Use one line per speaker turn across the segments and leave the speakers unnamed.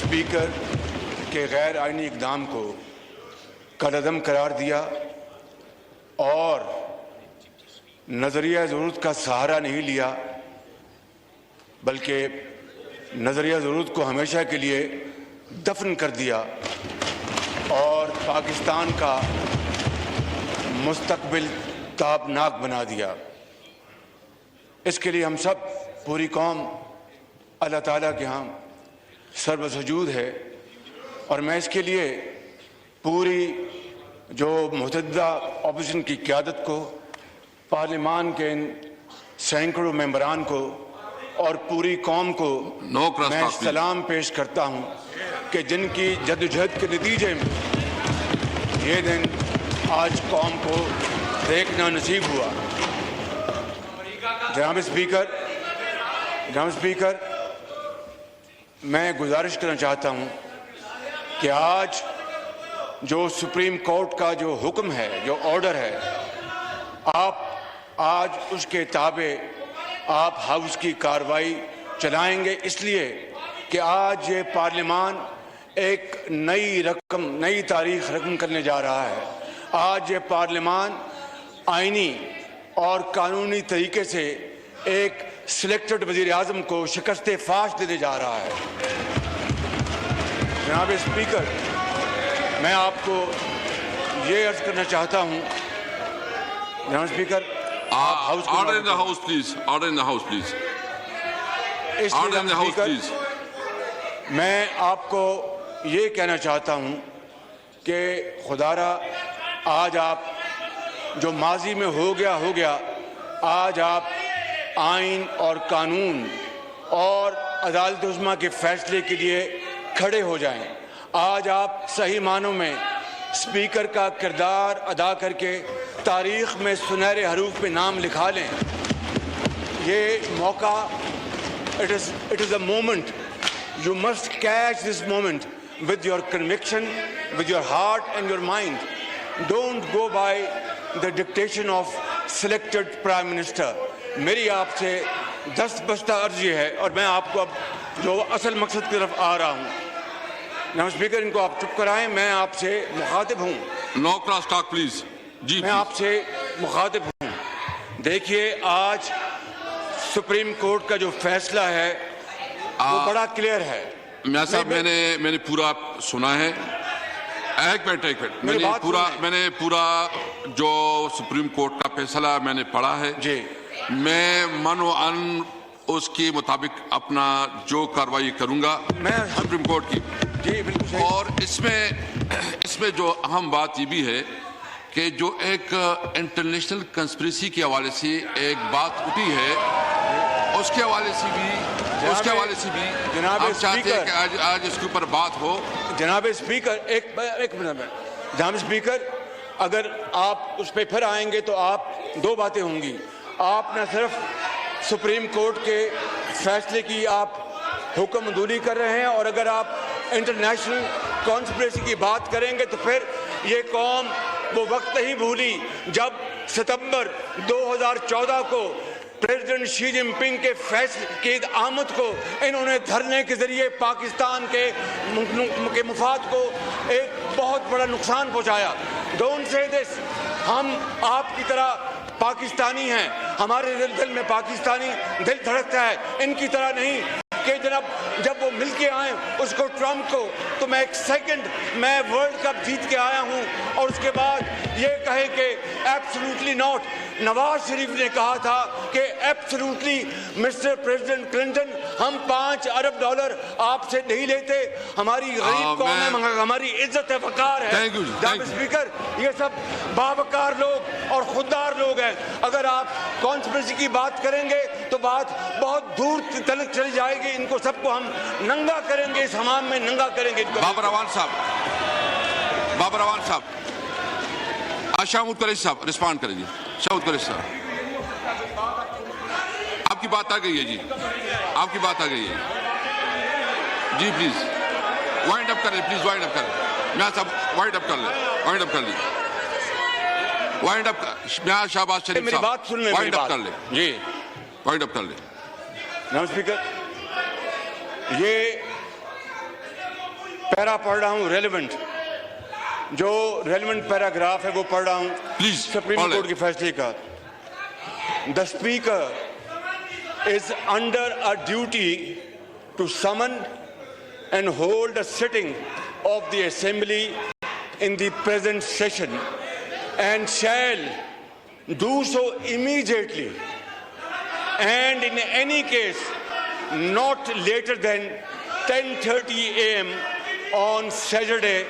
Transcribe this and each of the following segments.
Speaker के गैर आईनी इक़दाम को कलअदम करार दिया और नज़रिया ज़रूरत का सहारा नहीं लिया, बल्कि नज़रिया ज़रूरत को हमेशा के लिए दफन कर दिया और पाकिस्तान का मुस्तकबिल ताबनाक बना दिया। इसके लिए हम सब, पूरी कौम अल्लाह ताला के यहाँ सर्वसजूद है और मैं इसके लिए पूरी जो मुतअद्दिदा अपोजिशन की क़यादत को, पार्लिमान के इन सैकड़ों मेंबरान को और पूरी कौम को मैं सलाम पेश करता हूँ कि जिनकी जद्दोजहद के नतीजे में ये दिन आज कौम को देखना नसीब हुआ। जनाब स्पीकर, मैं गुजारिश करना चाहता हूँ कि आज जो सुप्रीम कोर्ट का जो हुक्म है, जो ऑर्डर है, आप आज उसके ताबे आप हाउस की कार्रवाई चलाएंगे, इसलिए कि आज ये पार्लियामान एक नई तारीख रकम करने जा रहा है। आज ये पार्लियामान आईनी और कानूनी तरीके से एक सिलेक्टेड वज़ीर आज़म को शिकस्त फाश देने जा रहा है। जनाब स्पीकर, मैं आपको ये अर्ज करना चाहता हूँ, जनाब speaker,
Order in the house, please. Order in the house, please. Order in the house, please.
मैं आपको ये कहना चाहता हूँ कि खुदारा आज आप जो माजी में हो गया, आज आप आइन और कानून और अदालत उज़्मा के फैसले के लिए खड़े हो जाएं। आज आप सही मानों में स्पीकर का किरदार अदा करके तारीख़ में सुनहरे हरूफ पे नाम लिखा लें। ये मौका, it is a moment, you must catch this moment with your conviction, with your heart and your mind. Don't go by the dictation of selected prime minister. मेरी आपसे दस्तबस्ता अर्जी है और मैं आपको अब जो असल मकसद की तरफ आ रहा हूँ। जनाब स्पीकर, इनको आप चुप कराएं, मैं आपसे मुखातिब हूँ।
No cross talk, please. जी,
मैं आपसे मुखातिब हूँ। देखिए, आज सुप्रीम कोर्ट का जो फैसला है वो बड़ा क्लियर है।
मियां साहब, मैंने पूरा सुना है। एक मिनट, मैंने पूरा जो सुप्रीम कोर्ट का फैसला मैंने पढ़ा है जी। मैं मनो अन उसके मुताबिक अपना जो कार्रवाई करूंगा मैं सुप्रीम कोर्ट की जी, बिल्कुल। और इसमें जो अहम बात ये भी है कि जो एक इंटरनेशनल कंस्पिरेसी के हवाले से एक बात उठी है, उसके हवाले से भी
जनाब
आप चाहते हैं कि आज इसके ऊपर बात हो।
जनाब स्पीकर, एक मिनट में, जनाब स्पीकर, अगर आप उस पर फिर आएंगे तो आप दो बातें होंगी। आप न सिर्फ सुप्रीम कोर्ट के फैसले की आप हुक्म मंजूरी कर रहे हैं, और अगर आप इंटरनेशनल कॉन्स्पिरेसी की बात करेंगे तो फिर ये कौम वो वक्त नहीं भूली जब सितंबर 2014 को प्रेसिडेंट शी जिनपिंग के फैसले की आमद को इन्होंने धरने के जरिए पाकिस्तान के मुफाद को एक बहुत बड़ा नुकसान पहुंचाया। Don't say this. हम आपकी तरह पाकिस्तानी हैं, हमारे दिल में पाकिस्तानी दिल धड़कता है, इनकी तरह नहीं कि जब वो मिल के आए उसको ट्रम्प को, तो मैं एक सेकंड मैं वर्ल्ड कप जीत के आया हूं और उसके बाद ये कहे कि एब्सोल्युटली नॉट। नवाज शरीफ ने कहा था कि एब्सोल्युटली मिस्टर प्रेसिडेंट क्लिंटन, हम $5 अरब आपसे नहीं लेते, हमारी गरीब कौम है, हमारी इज्जत है, वकार है। जनाब स्पीकर, ये सब बावकार लोग और खुददार लोग हैं। अगर आप कॉन्स्पिरेसी की बात करेंगे तो बात बहुत दूर तक चली जाएगी। इनको सबको हम नंगा करेंगे, इस हमाम में नंगा करेंगे इनको।
बाबर अवान साहब, शाहमूद कुरैशी साहब रिस्पॉन्ड करेंगे। शाहमूद कुरैशी साहब, आपकी बात आ गई है जी, आपकी बात आ गई है जी। प्लीज वाइंड अप करें, प्लीज वाइंड अप करें। मैं साहब वाइंड अप कर ले, वाइंड अप कर ली, वाइंड अप। मैं शहबाज शरीफ
मेरी बात सुन ले,
वाइंड अप कर ले
जी,
वाइंड अप कर ले।
जनाब स्पीकर, ये पैरा पढ़ रहा हूँ, रेलेवेंट जो रेलेवेंट पैराग्राफ है वो पढ़ रहा हूँ
प्लीज
सुप्रीम कोर्ट के फैसले का। The speaker is under a duty to summon and hold a sitting of the assembly in the present session and shall do so immediately and in any case not later than 10:30 a.m. on Saturday,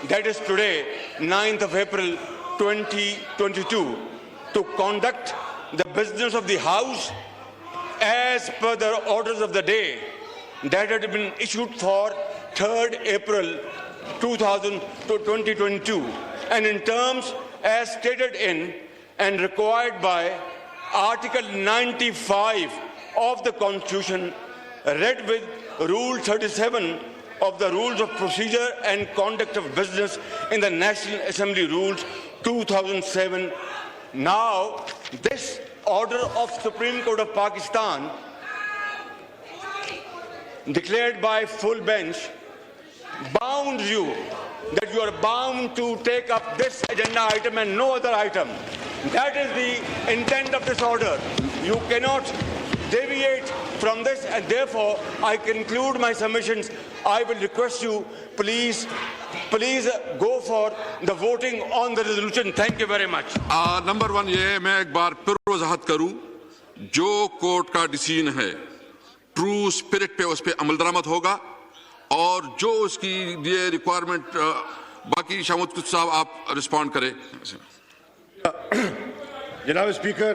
that is today, 9th of April 2022, to conduct the business of the House as per the orders of the day that had been issued for 3rd April 2022 and in terms as stated in and required by Article 95 of the Constitution, read with Rule 37 of the Rules of Procedure and Conduct of Business in the National Assembly Rules 2007. Now, this order of Supreme Court of Pakistan, declared by full bench, bounds you that you are bound to take up this agenda item and no other item. That is the intent of this order. You cannot deviate from this, and therefore I conclude my submissions. I will request you, please go for the voting on the resolution. Thank you very much.
Number 1 ये है, मैं एक बार फिर वजाहत करूं, जो court का decision है true spirit पे उस पे अमल दरामद होगा और जो उसकी ये रिक्वायरमेंट बाकी शामुद कुछ साहब आप रिस्पॉन्ड करें।
जनाब स्पीकर,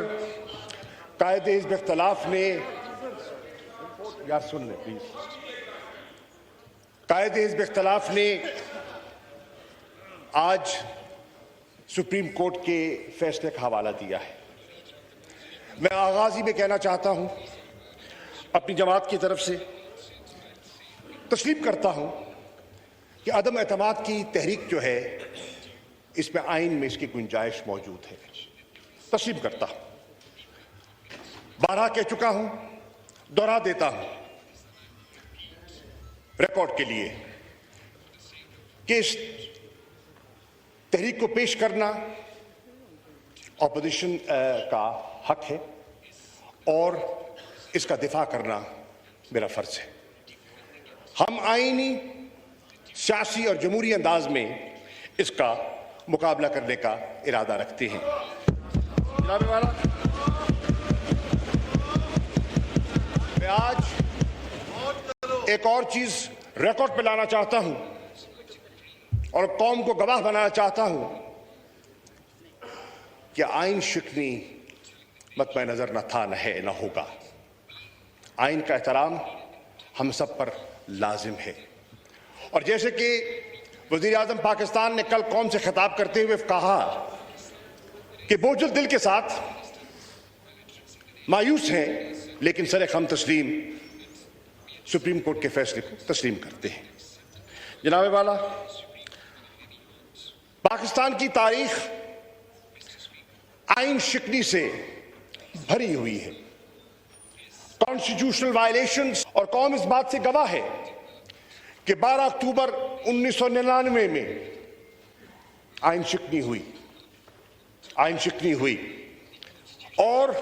कायदे हिज़्ब इख्तिलाफ ने, यार सुन ले प्लीज, कायदे हिज़्ब इख्तिलाफ ने आज सुप्रीम कोर्ट के फैसले का हवाला दिया है। मैं आगाज़ी में कहना चाहता हूं, अपनी जमात की तरफ से तस्लीम करता हूं कि अदम एतमाद की तहरीक जो है इसमें आइन में इसकी गुंजाइश मौजूद है। तस्लीम करता हूं, बारहा कह चुका हूं, दोहरा देता हूं रिकॉर्ड के लिए कि इस तहरीक को पेश करना ऑपोजिशन का हक है और इसका दिफा करना मेरा फर्ज है। हम आईनी, सियासी और जमहूरी अंदाज में इसका मुकाबला करने का इरादा रखते हैं। जनाब वाला, मैं आज एक और चीज रिकॉर्ड पे लाना चाहता हूं और कौम को गवाह बनाना चाहता हूं कि आइन शिकनी मतमय नजर न था, न है, न होगा। आइन का एहतराम हम सब पर लाजिम है और जैसे कि वजीर आजम पाकिस्तान ने कल कौम से खिताब करते हुए कहा कि बोझल दिल के साथ मायूस हैं लेकिन सरे खम तस्लीम सुप्रीम कोर्ट के फैसले को तस्लीम करते हैं। जनाब वाला, पाकिस्तान की तारीख आइन शिकनी से भरी हुई है, कॉन्स्टिट्यूशनल वायलेशंस, और कौम इस बात से गवाह है कि 12 अक्टूबर 1999 में आइन शिकनी हुई और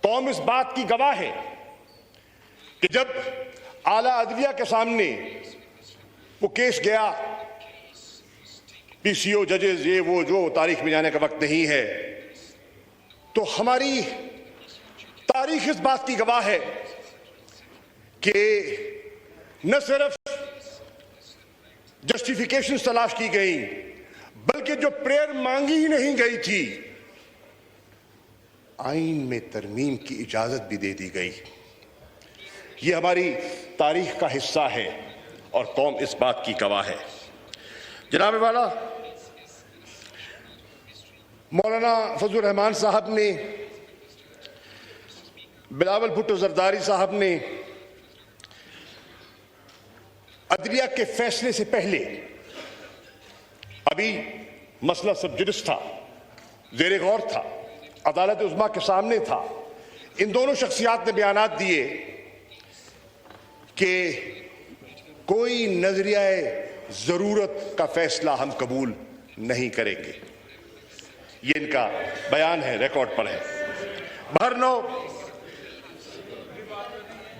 कौम इस बात की गवाह है कि जब आला अदलिया के सामने वो केस गया, पीसीओ जजेस, ये वो जो तारीख में जाने का वक्त नहीं है, तो हमारी तारीख इस बात की गवाह है कि न सिर्फ जस्टिफिकेशन तलाश की गई बल्कि जो प्रेयर मांगी ही नहीं गई थी, आइन में तरमीम की इजाजत भी दे दी गई। ये हमारी तारीख का हिस्सा है और कौम इस बात की गवाह है। जनाब वाला, मौलाना फजल रहमान साहब ने, बिलावल भुट्टो जरदारी साहब ने अदलिया के फैसले से पहले, अभी मसला सब जुडिस था, ज़ेरे गौर था, अदालत उज़्मा के सामने था, इन दोनों शख्सियात ने बयानात दिए कि कोई नजरिया जरूरत का फैसला हम कबूल नहीं करेंगे। ये इनका बयान है, रिकॉर्ड पर है। बहरनो,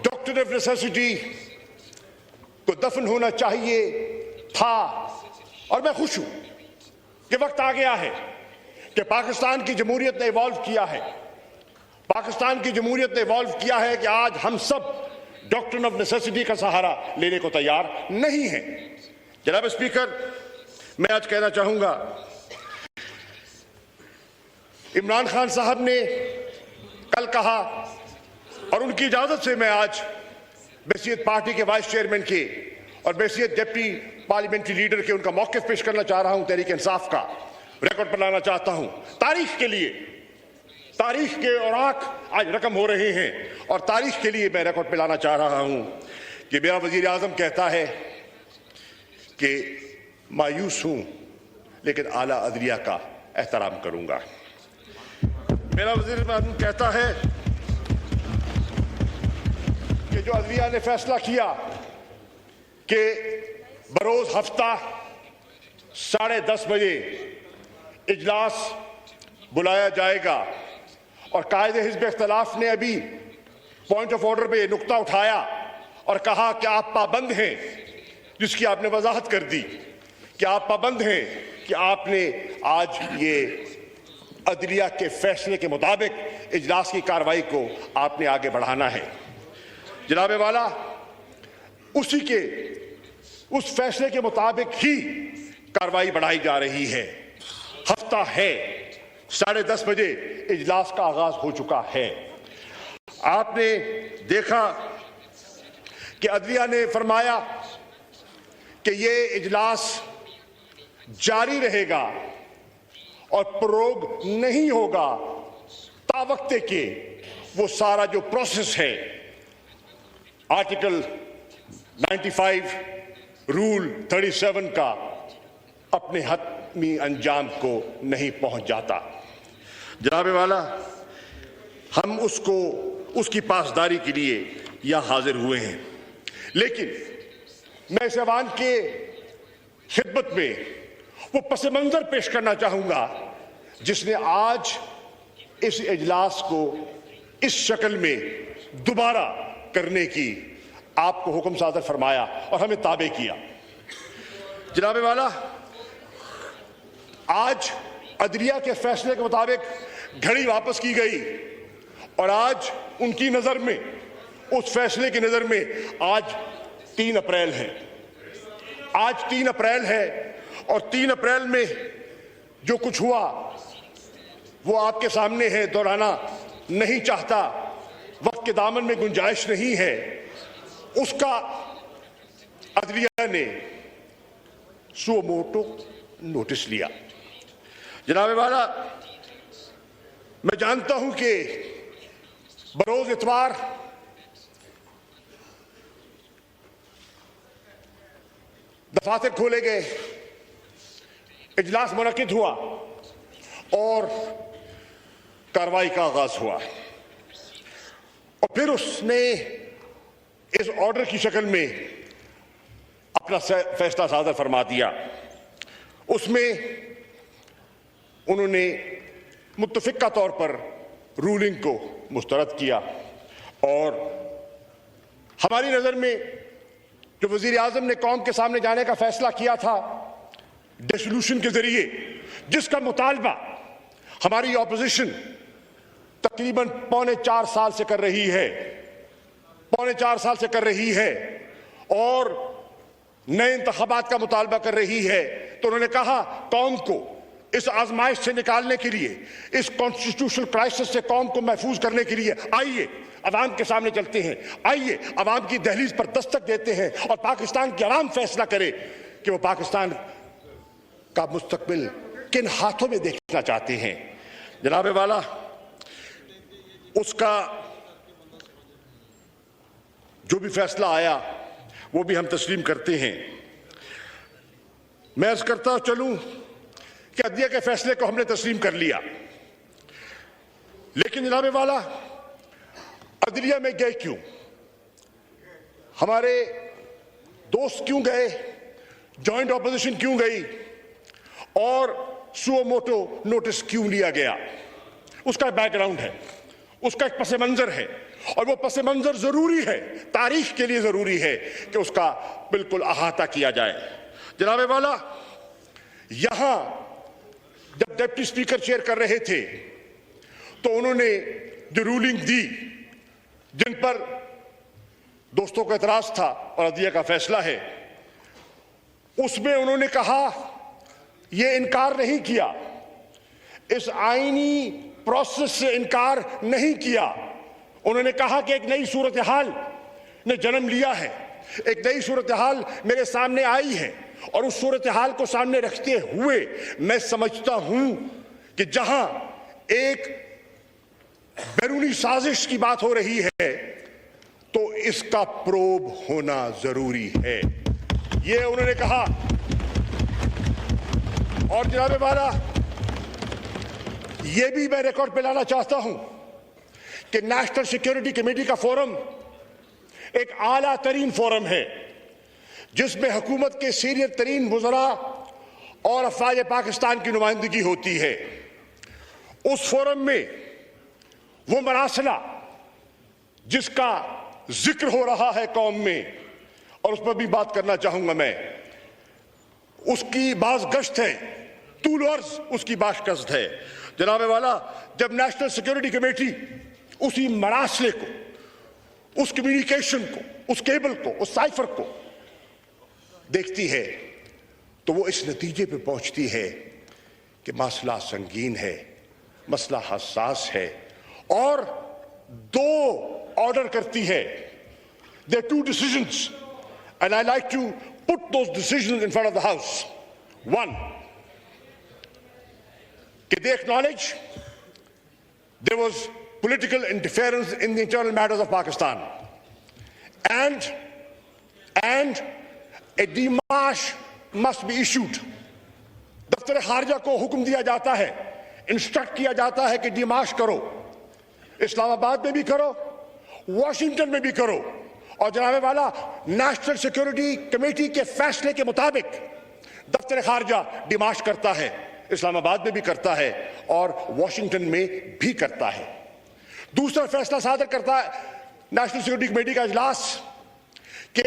डॉक्टर ऑफ नेसेसिटी को दफन होना चाहिए था, और मैं खुश हूं कि वक्त आ गया है कि पाकिस्तान की जमहूरियत ने इवॉल्व किया है। पाकिस्तान की जमहूरियत ने इवॉल्व किया है कि आज हम सब डॉक्ट्रिन ऑफ नेसेसिटी का सहारा लेने को तैयार नहीं है। जनाब स्पीकर, मैं आज कहना चाहूंगा, इमरान खान साहब ने कल कहा, और उनकी इजाजत से मैं आज बैसियत पार्टी के वाइस चेयरमैन के और बैसियत डिप्टी पार्लियामेंट्री लीडर के उनका मौक़िफ़ पेश करना चाह रहा हूं, तहरीक इंसाफ का रिकॉर्ड पर लाना चाहता हूं। तारीख के लिए, तारीख के औराक आज रकम हो रहे हैं, और तारीख के लिए मैं रिकॉर्ड पर लाना चाह रहा हूं कि मेरा वजीर आज़म कहता है कि मायूस हूं लेकिन आला अदलिया का एहतराम करूंगा। मेरा वजीर आज़म कहता है कि जो अदलिया ने फैसला किया कि बरोज हफ्ता 10:30 बजे इजलास बुलाया जाएगा, और कायदे हिज़्ब इख्तिलाफ ने अभी पॉइंट ऑफ ऑर्डर पे ये नुक्ता उठाया और कहा कि आप पाबंद हैं, जिसकी आपने वजाहत कर दी कि आप पाबंद हैं कि आपने आज ये अदलिया के फैसले के मुताबिक इजलास की कार्रवाई को आपने आगे बढ़ाना है। जनाब वाला, उस फैसले के मुताबिक ही कार्रवाई बढ़ाई जा रही है। हफ्ता है, 10:30 बजे इजलास का आगाज हो चुका है। आपने देखा कि अदलिया ने फरमाया कि ये इजलास जारी रहेगा और प्रोग नहीं होगा तावक्ते के वो सारा जो प्रोसेस है, आर्टिकल 95 रूल 37 का अपने हतमी अंजाम को नहीं पहुंच जाता। जनाब वाला, हम उसकी पासदारी के लिए यहां हाजिर हुए हैं, लेकिन मैं इस ऐवान के खिदमत में वो पस मंजर पेश करना चाहूंगा जिसने आज इस इजलास को इस शक्ल में दोबारा करने की आपको हुक्म सादर फरमाया और हमें ताबे किया। जनाब वाला, आज अदलिया के फैसले के मुताबिक घड़ी वापस की गई, और आज उनकी नजर में, उस फैसले की नजर में आज 3 अप्रैल है। आज 3 अप्रैल है, और 3 अप्रैल में जो कुछ हुआ वो आपके सामने है, दोहराना नहीं चाहता, वक्त के दामन में गुंजाइश नहीं है। उसका अदलिया ने सो मोटो नोटिस लिया। जनाब वाला, मैं जानता हूं कि बरोज इतवार दफातर खोले गए, इजलास मुनक्किद हुआ और कार्रवाई का आगाज हुआ, और फिर उसने इस ऑर्डर की शक्ल में अपना फैसला सादर फरमा दिया। उसमें उन्होंने मुत्तफिका तौर पर रूलिंग को मुस्तरद किया, और हमारी नज़र में जो वज़ीर आज़म ने कौम के सामने जाने का फैसला किया था डिसोल्यूशन के जरिए, जिसका मुतालबा हमारी ऑपोजिशन तकरीबन 3.25 साल से कर रही है, 3.25 साल से कर रही है, और नए इंतखाबात का मुतालबा कर रही है, तो उन्होंने कहा कौम को इस आजमाइश से निकालने के लिए, इस कॉन्स्टिट्यूशनल क्राइसिस से कौम को महफूज करने के लिए आइए अवाम के सामने चलते हैं, आइए अवाम की दहलीज पर दस्तक देते हैं, और पाकिस्तान की अवाम फैसला करे कि वो पाकिस्तान का मुस्तकबिल किन हाथों में देखना चाहते हैं। जनाब वाला, उसका जो भी फैसला आया वो भी हम तस्लीम करते हैं। मैं अर्ज करता चलूं कि अदलिया के फैसले को हमने तस्लीम कर लिया, लेकिन जनाब वाला, अदलिया में गए क्यों? हमारे दोस्त क्यों गए? जॉइंट ऑपोजिशन क्यों गई और सुओ मोटो नोटिस क्यों लिया गया, उसका बैकग्राउंड है, उसका एक पस मंजर है, और वो पस मंजर जरूरी है, तारीख के लिए जरूरी है कि उसका बिल्कुल अहाता किया जाए। जनाब वाला, यहां जब डिप्टी स्पीकर चेयर कर रहे थे तो उन्होंने जो रूलिंग दी, जिन पर दोस्तों का एतराज था और अदलिया का फैसला है, उसमें उन्होंने कहा, यह इनकार नहीं किया, इस आईनी प्रोसेस से इनकार नहीं किया। उन्होंने कहा कि एक नई सूरत हाल ने जन्म लिया है, एक नई सूरत हाल मेरे सामने आई है, और उस सूरत हाल को सामने रखते हुए मैं समझता हूं कि जहां एक बैरूनी साजिश की बात हो रही है तो इसका प्रोब होना जरूरी है, ये उन्होंने कहा। और जनाब वाला, यह भी मैं रिकॉर्ड पे लाना चाहता हूं कि नेशनल सिक्योरिटी कमेटी का फोरम एक आला तरीन फोरम है जिसमें हुकूमत के सीनियर तरीन वज़रा और अफवाज पाकिस्तान की नुमाइंदगी होती है। उस फोरम में वो मरासला जिसका जिक्र हो रहा है कौम में, और उस पर भी बात करना चाहूंगा मैं, उसकी बाज गश्त है, तूल अर्ज़ उसकी बाज गश्त है। जनाब वाला, जब नेशनल सिक्योरिटी कमेटी उसी मरासले को, उस कम्युनिकेशन को, उस केबल को, उस साइफर को देखती है तो वो इस नतीजे पे पहुंचती है कि मसला संगीन है, मसला हसास है, और दो ऑर्डर करती है। There are two decisions and I like to put those decisions in front of the House. One, they acknowledge there was political interference in the internal matters of Pakistan, and a demarche must be issued. दफ्तर खारजा को हुक्म दिया जाता है, instruct किया जाता है कि डिमार्च करो, इस्लामाबाद में भी करो, वॉशिंगटन में भी करो, और जनाब वाला, नेशनल सिक्योरिटी कमेटी के फैसले के मुताबिक दफ्तर खारजा डिमार्च करता है, इस्लामाबाद में भी करता है और वॉशिंगटन में भी करता है। दूसरा फैसला सादर करता है नेशनल सिक्योरिटी कमेटी का इजलास कि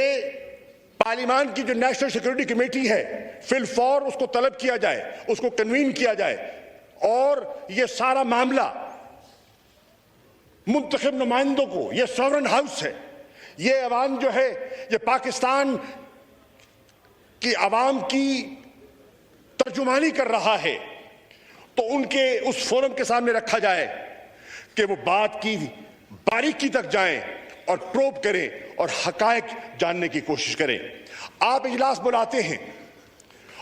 पार्लियामान की जो नेशनल सिक्योरिटी कमेटी है फिलफौर उसको तलब किया जाए, उसको कन्वीन किया जाए, और ये सारा मामला मुंतखब नुमाइंदों को, ये सॉवरन हाउस है, ये अवाम जो है, ये पाकिस्तान की अवाम की तर्जुमानी कर रहा है, तो उनके उस फोरम के सामने रखा जाए कि वो बात की बारीकी तक जाएं और प्रोब करें और हकायक जानने की कोशिश करें। आप इजलास बुलाते हैं,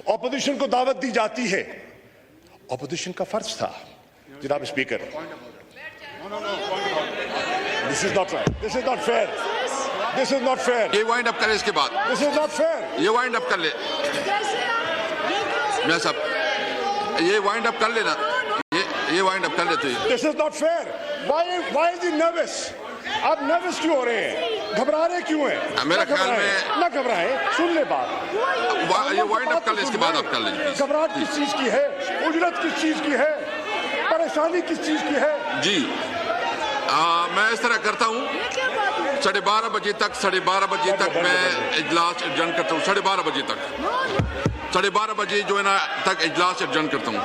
ऑपोजिशन को दावत दी जाती है, ऑपोजिशन का फर्ज था। जनाब speaker, this is not right, this is not fair, this is not fair.
ये वाइंड अप करें इसके बाद,
दिस इज नॉट फेयर,
ये वाइंड अप कर ले मैं सब, ये वाइंड अप कर लेना, ये वाइंड अप कर लेते हैं।
This is not fair. Why is he nervous? आप नर्वस क्यों हो रहे हैं? घबरा रहे क्यों हैं?
मेरा ख्याल में
ना घबराएं, सुन ले बात।
ये वाइंड अप कर ले, इसके बाद आप कर लेंगे।
घबराहट किस चीज की है? उजरत किस चीज की है? परेशानी किस चीज की है?
जी मैं इस तरह करता हूँ, 12:30 बजे तक मैं इजलास एडजर्न करता हूँ, 12:30 बजे तक, 12:30 बजे जो है ना तक इजलास एडजर्न करता हूँ।